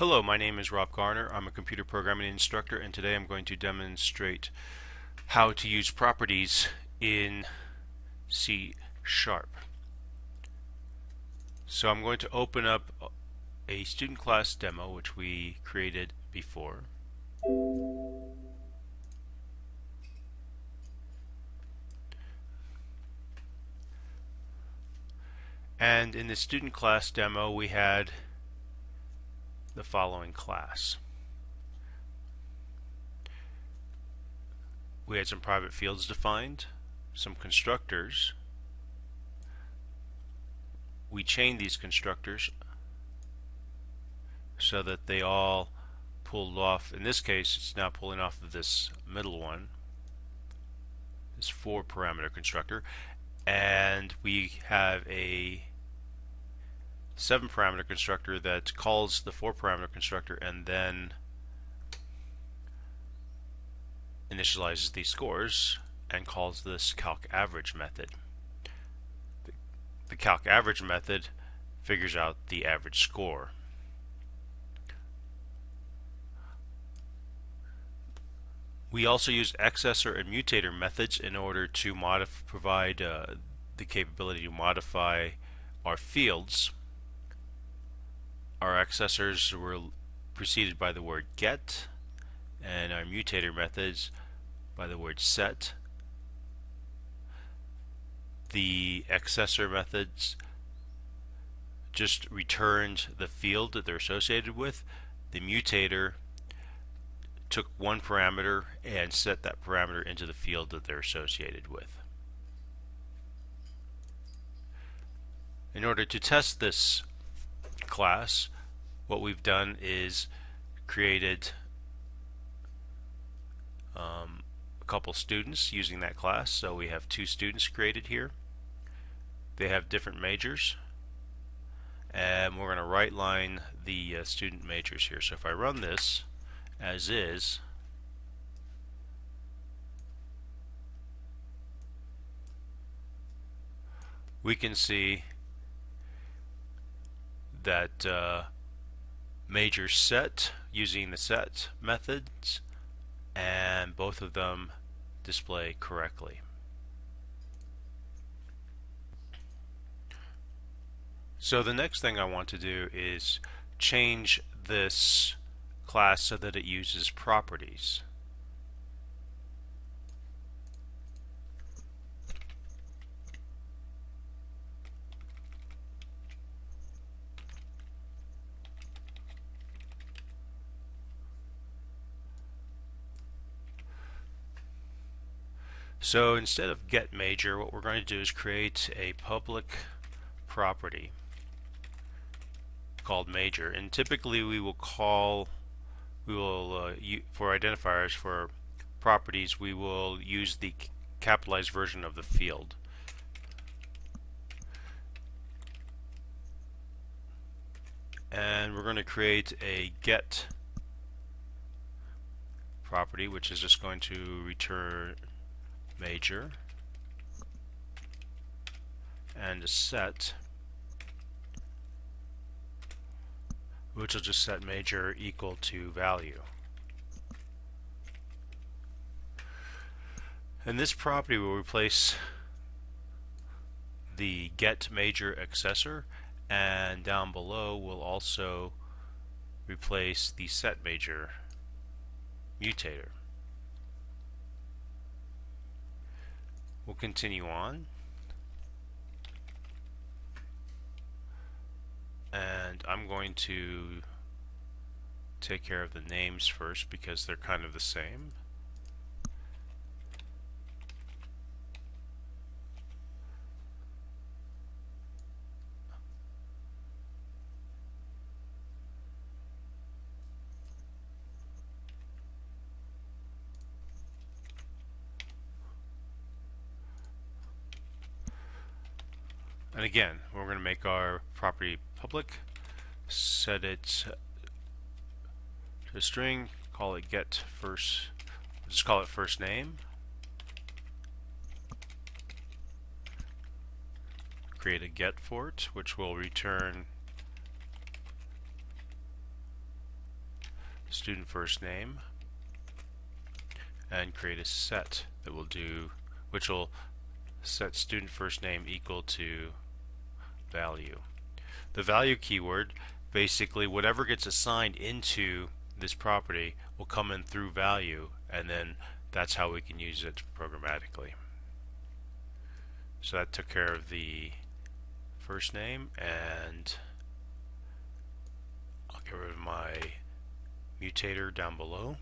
Hello, my name is Rob Garner. I'm a computer programming instructor, and today I'm going to demonstrate how to use properties in C Sharp. So I'm going to open up a student class demo which we created before. And in the student class demo we had the following class. We had some private fields defined, some constructors. We chained these constructors so that they all pulled off. In this case, it's now pulling off of this middle one, this 4-parameter constructor, and we have a 7-parameter constructor that calls the 4-parameter constructor and then initializes these scores and calls this calc average method. The calc average method figures out the average score. We also use accessor and mutator methods in order to provide the capability to modify our fields. Our accessors were preceded by the word get, and our mutator methods by the word set. The accessor methods just returned the field that they're associated with. The mutator took one parameter and set that parameter into the field that they're associated with. In order to test this class, what we've done is created a couple students using that class. So we have 2 students created here. They have different majors, and we're going to right line the student majors here. So if I run this as is, we can see that majors set using the set methods, and both of them display correctly. So the next thing I want to do is change this class so that it uses properties. So instead of get major, what we're going to do is create a public property called major, and typically we will for identifiers for properties we will use the capitalized version of the field. And we're going to create a get property which is just going to return major, and a set which will just set major equal to value. And this property will replace the get major accessor, and down below will also replace the set major mutator. We'll continue on, and I'm going to take care of the names first because they're kind of the same. And again, we're going to make our property public, set it to a string, call it get first, just call it first name, create a get for it, which will return student first name and create a set that will do, which will set student first name equal to value. The value keyword, basically whatever gets assigned into this property will come in through value, and then that's how we can use it programmatically. So that took care of the first name, and I'll get rid of my mutator down below.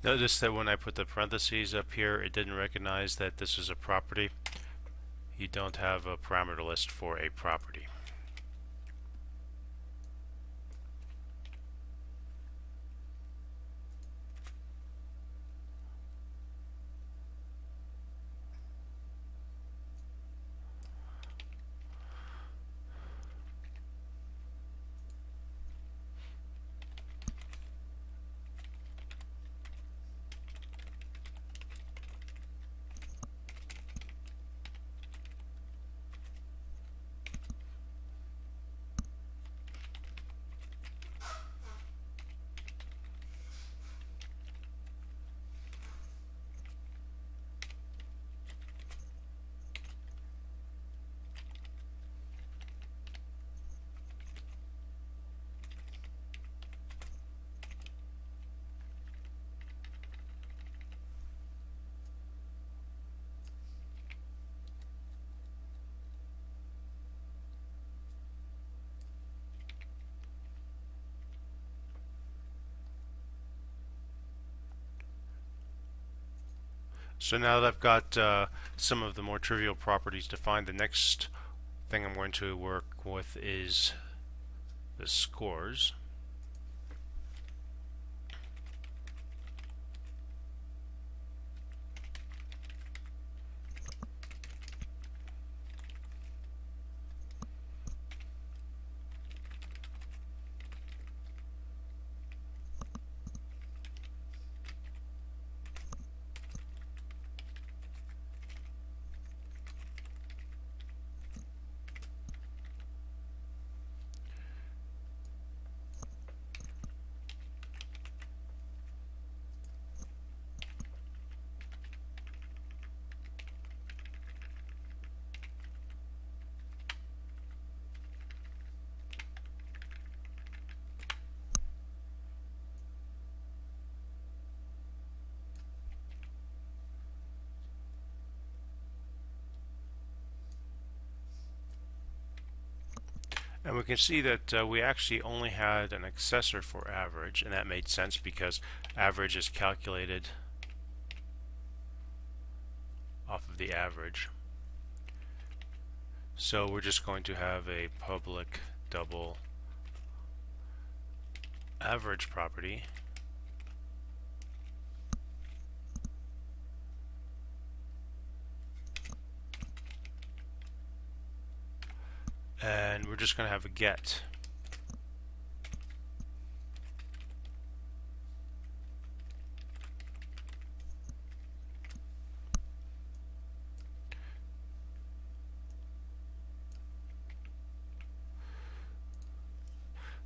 Notice that when I put the parentheses up here, it didn't recognize that this is a property. You don't have a parameter list for a property. So now that I've got some of the more trivial properties defined, the next thing I'm going to work with is the scores. And we can see that we actually only had an accessor for average, and that made sense because average is calculated off of the average. So we're just going to have a public double average property. And we're just going to have a get.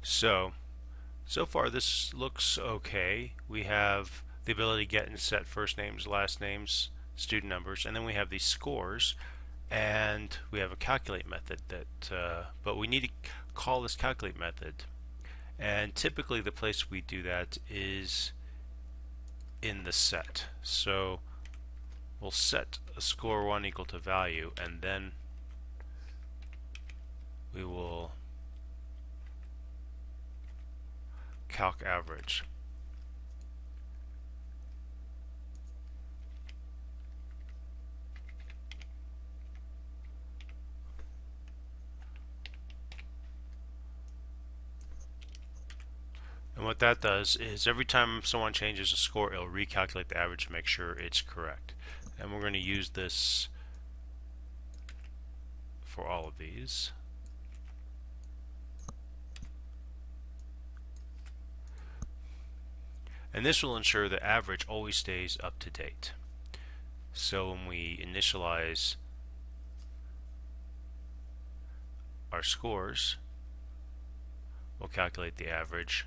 So far this looks okay. We have the ability to get and set first names, last names, student numbers, and then we have these scores. and we have a calculate method that but we need to call this calculate method, and typically the place we do that is in the set. So we'll set a score 1 equal to value, and then we will calc average. And what that does is every time someone changes a score, it'll recalculate the average to make sure it's correct. And we're going to use this for all of these. And this will ensure the average always stays up to date. So when we initialize our scores, we'll calculate the average,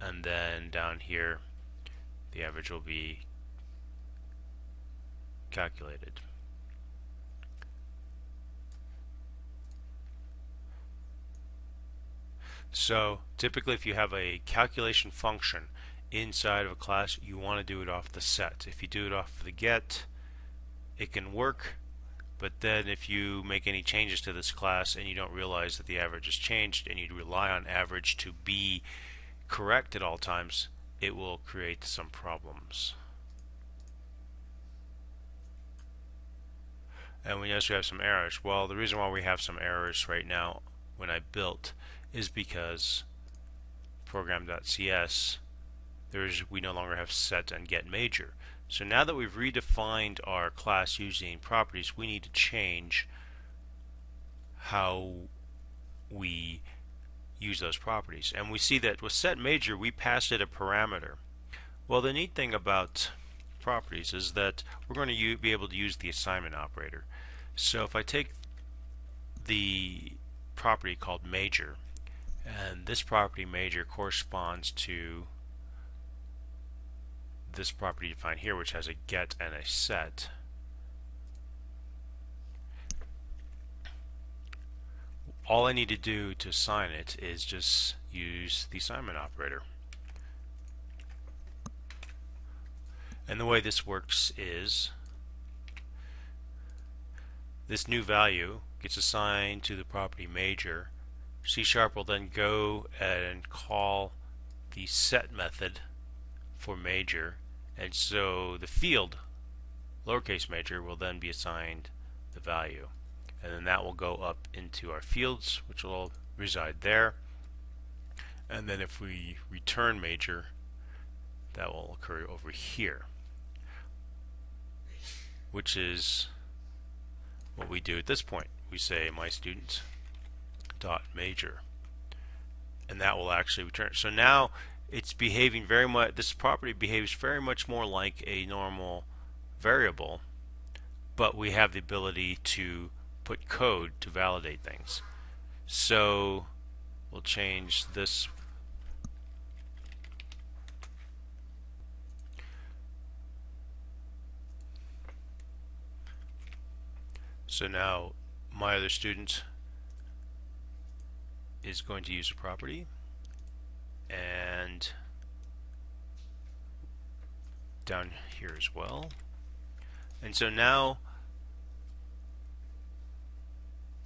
and then down here the average will be calculated. So typically if you have a calculation function inside of a class, you want to do it off the set. If you do it off the get, it can work, but then if you make any changes to this class and you don't realize that the average has changed and you rely on average to be correct at all times, it will create some problems. And we notice we have some errors. Well, the reason why we have some errors right now when I built is because program.cs, we no longer have set and get major. So now that we've redefined our class using properties, we need to change how we use those properties. And we see that with set major, we passed it a parameter. Well, the neat thing about properties is that we're going to be able to use the assignment operator. So if I take the property called major, and this property major corresponds to this property defined here, which has a get and a set. All I need to do to assign it is just use the assignment operator. And the way this works is this new value gets assigned to the property major. C# will then go and call the set method for major, and so the field lowercase major will then be assigned the value, and then that will go up into our fields, which will reside there. And then if we return major, that will occur over here, which is what we do at this point. We say my student dot major, and that will actually return. So now it's behaving very much, this property behaves very much more like a normal variable, but we have the ability to put code to validate things. So we'll change this. So now my other student is going to use a property, and down here as well. And so now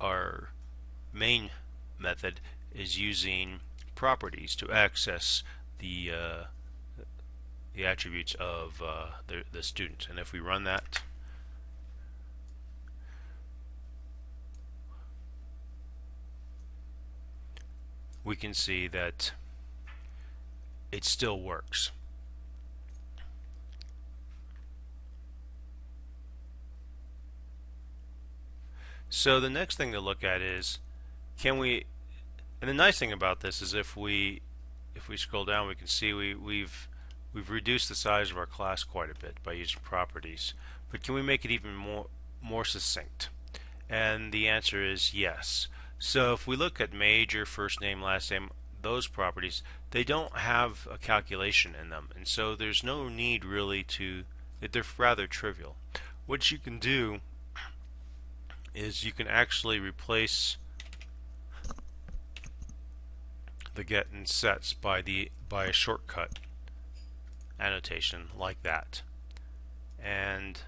our main method is using properties to access the attributes of the student. And if we run that, we can see that it still works. So the next thing to look at is, can we, and the nice thing about this is if we scroll down, we can see we've reduced the size of our class quite a bit by using properties, but can we make it even more succinct? And the answer is yes. So if we look at major, first name, last name, those properties, they don't have a calculation in them, and so there's no need really to, they're rather trivial. What you can do is you can actually replace the get and sets by a shortcut annotation like that. And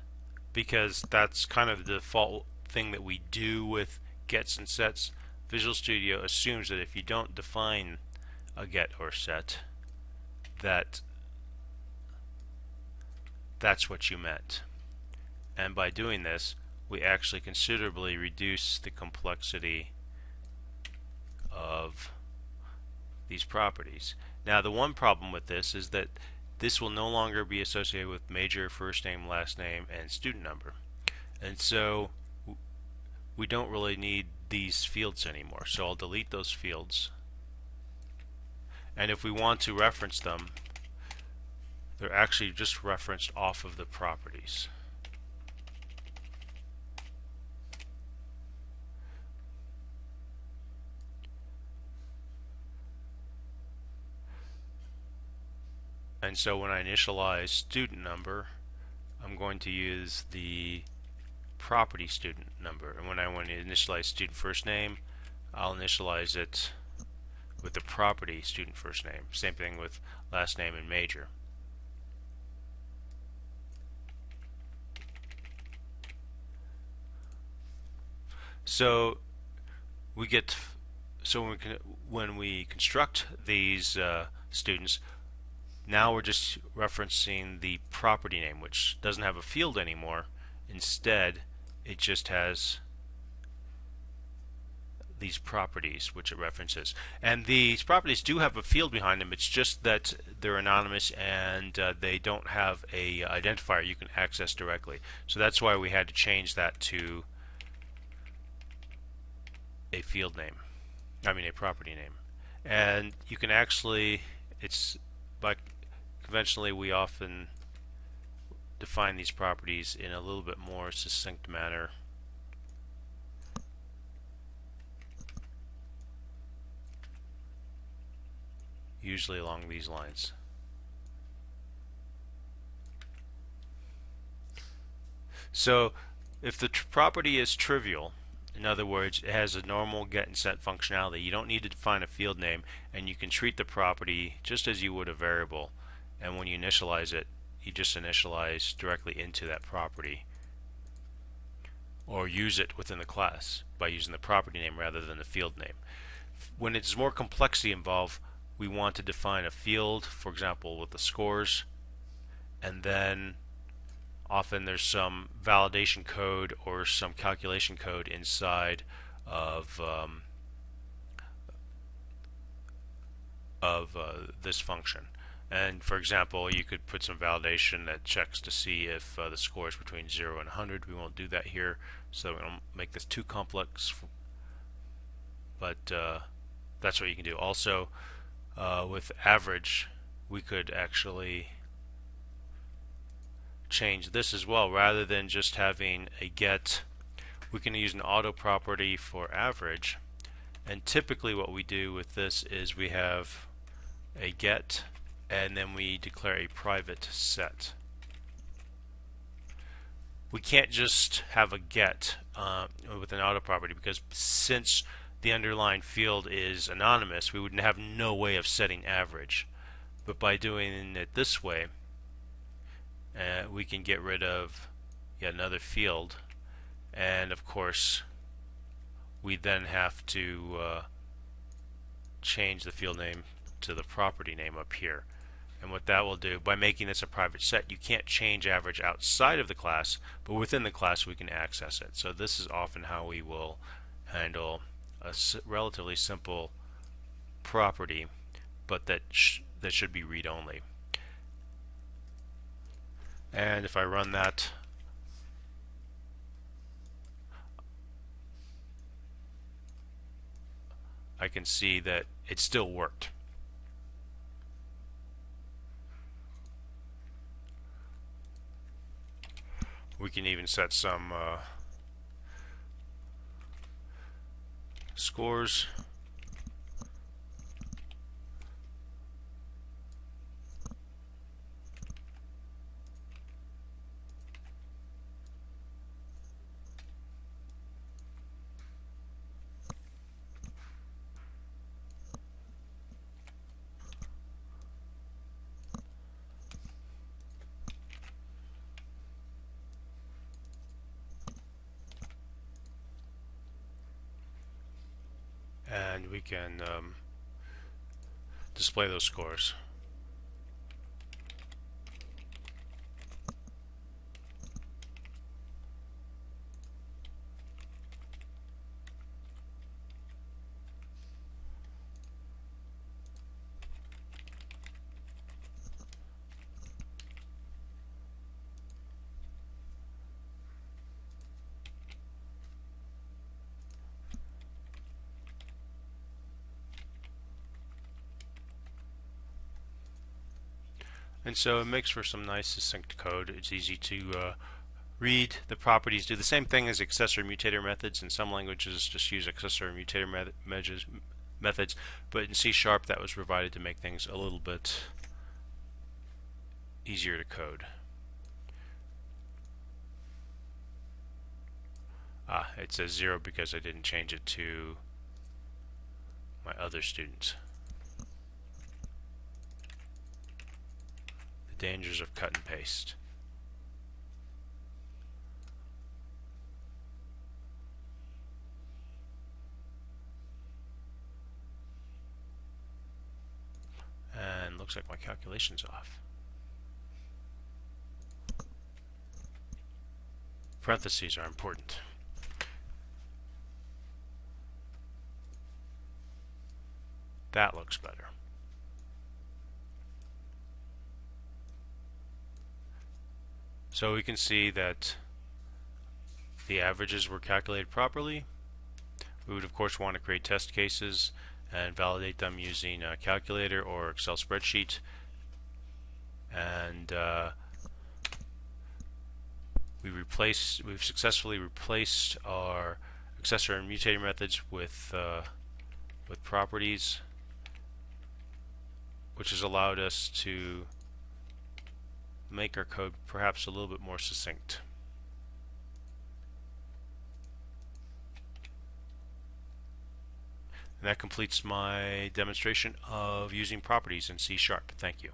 because that's kind of the default thing that we do with gets and sets, Visual Studio assumes that if you don't define a get or set, that's what you meant. And by doing this, we actually considerably reduce the complexity of these properties. Now, the one problem with this is that this will no longer be associated with major, first name, last name, and student number. And so we don't really need these fields anymore. So I'll delete those fields. And if we want to reference them, they're actually just referenced off of the properties. And so when I initialize student number, I'm going to use the property student number. And when I want to initialize student first name, I'll initialize it with the property student first name. Same thing with last name and major. So when we construct these students, now we're just referencing the property name, which doesn't have a field anymore. Instead, it just has these properties which it references. And these properties do have a field behind them. It's just that they're anonymous and they don't have a identifier you can access directly. So that's why we had to change that to a field name. I mean a property name. And you can actually, conventionally we often define these properties in a little bit more succinct manner. Usually along these lines. So if the property is trivial, in other words, it has a normal get and set functionality, you don't need to define a field name, and you can treat the property just as you would a variable. And when you initialize it, you just initialize directly into that property, or use it within the class by using the property name rather than the field name. When it's more complexity involved, we want to define a field, for example, with the scores, and then often there's some validation code or some calculation code inside of this function. And for example, you could put some validation that checks to see if the score is between 0 and 100. We won't do that here, so we don't make this too complex. But that's what you can do. Also, with average, we could actually change this as well. Rather than just having a get, we can use an auto property for average. And typically what we do with this is we have a get, and then we declare a private set. We can't just have a get with an auto property, because since the underlying field is anonymous, we would have no way of setting average. But by doing it this way, we can get rid of yet another field, and of course we then have to change the field name to the property name up here. And what that will do, by making this a private set, you can't change average outside of the class, but within the class we can access it. So this is often how we will handle a relatively simple property, but that should be read-only. And if I run that, I can see that it still worked. We can even set some scores. and we can display those scores. And so it makes for some nice succinct code. It's easy to read. The properties do the same thing as accessor mutator methods. In some languages just use accessor mutator methods, but in C# that was provided to make things a little bit easier to code. It says 0 because I didn't change it to my other students. The dangers of cut and paste. And looks like my calculation's off. Parentheses are important. That looks better. So we can see that the averages were calculated properly. We would of course want to create test cases and validate them using a calculator or Excel spreadsheet. And we've successfully replaced our accessor and mutator methods with properties, which has allowed us to make our code perhaps a little bit more succinct. And that completes my demonstration of using properties in C#. Thank you.